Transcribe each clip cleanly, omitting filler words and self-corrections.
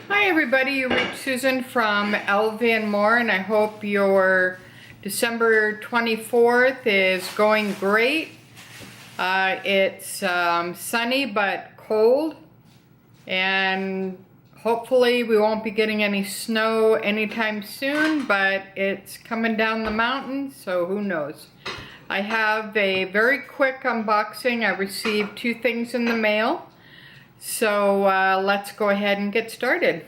Hi everybody, you reached Susan from Haryy&David, and I hope your December 24th is going great. It's sunny but cold, and hopefully we won't be getting any snow anytime soon, but it's coming down the mountain, so who knows. I have a very quick unboxing. I received 2 things in the mail. So let's go ahead and get started.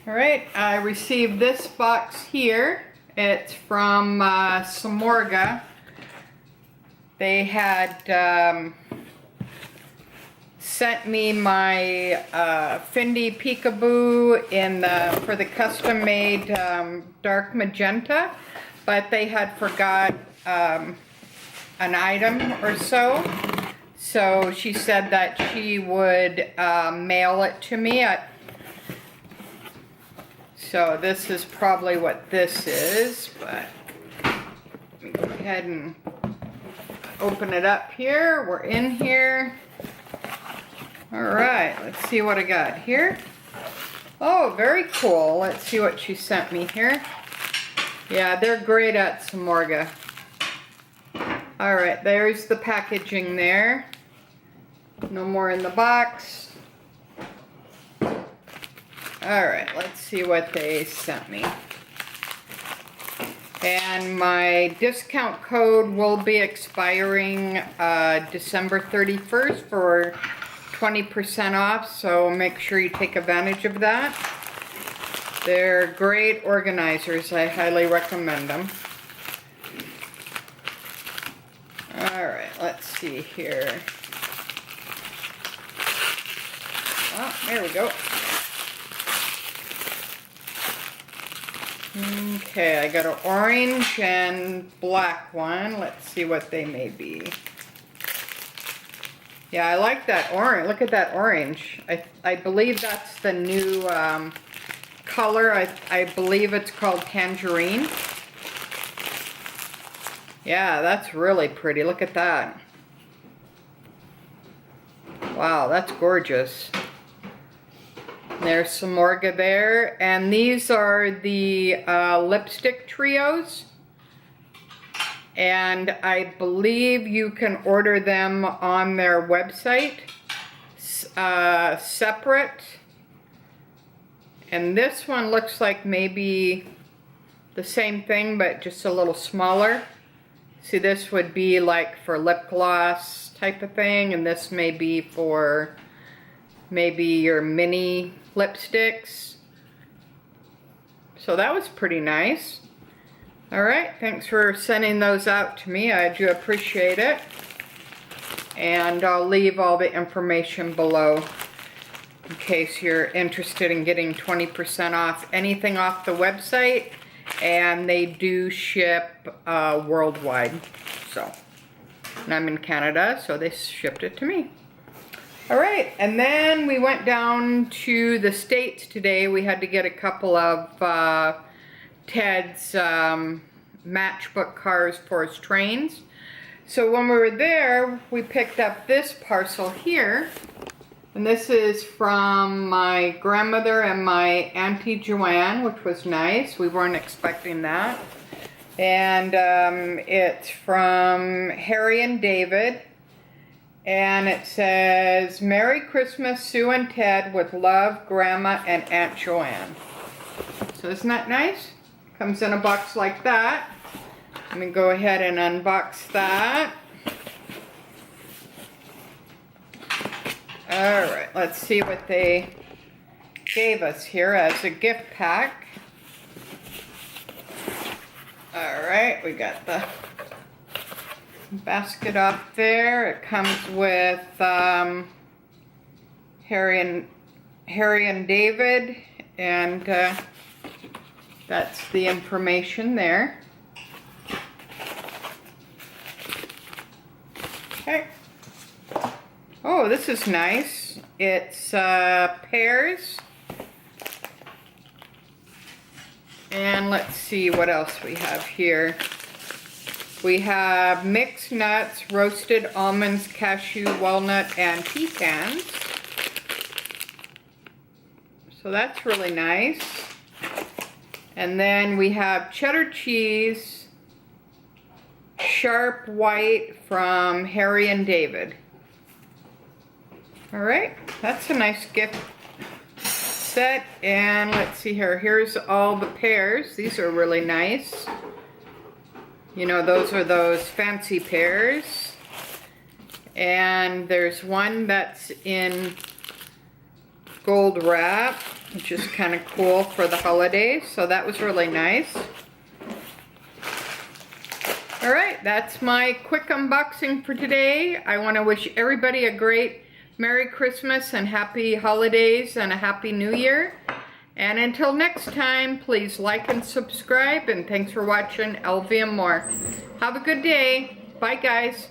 Alright, I received this box here. It's from Samorga. They had sent me my Fendi Peekaboo for the custom made dark magenta, but they had forgot an item or so. So she said that she would mail it to me. So this is probably what this is, but let me go ahead and open it up here. We're in here. All right, let's see what I got here. Oh, very cool. Let's see what she sent me here. Yeah, they're great at Samorga. All right, there's the packaging there. No more in the box. All right, let's see what they sent me. And my discount code will be expiring December 31st for 20% off, so make sure you take advantage of that. They're great organizers. I highly recommend them. All right, let's see here. Oh, there we go. Okay, I got an orange and black one. Let's see what they may be. Yeah, I like that orange. Look at that orange. I believe that's the new color. I believe it's called Tangerine. Yeah, that's really pretty. Look at that. Wow, that's gorgeous. There's Samorga there, and these are the lipstick trios, and I believe you can order them on their website separate. And this one looks like maybe the same thing, but just a little smaller. See, this would be like for lip gloss type of thing, and this may be for maybe your mini lipsticks. So that was pretty nice. All right, thanks for sending those out to me. I do appreciate it. And I'll leave all the information below in case you're interested in getting 20% off anything off the website. And they do ship worldwide. So, and I'm in Canada, so they shipped it to me. All right, and then we went down to the States today. We had to get a couple of Ted's matchbook cars for his trains. So when we were there, we picked up this parcel here. And this is from my grandmother and my Auntie Joanne, which was nice. We weren't expecting that. And it's from Haryy&David. And it says, "Merry Christmas, Sue and Ted, with love, Grandma and Aunt Joanne." So isn't that nice? Comes in a box like that. Let me go ahead and unbox that. Alright, let's see what they gave us here as a gift pack. Alright, we got the basket off there. It comes with Haryy&David, and that's the information there. Okay. Oh, this is nice. It's Pears. And let's see what else we have here. We have mixed nuts, roasted almonds, cashew, walnut, and pecans. So that's really nice. And then we have cheddar cheese, sharp white from Haryy&David. All right, that's a nice gift set. And let's see here. Here's all the pears. These are really nice. You know, those are those fancy pears. And there's one that's in gold wrap, which is kind of cool for the holidays. So that was really nice. All right, that's my quick unboxing for today. I want to wish everybody a great Merry Christmas and Happy Holidays and a Happy New Year. And until next time, please like and subscribe. And thanks for watching LV&More. Have a good day. Bye, guys.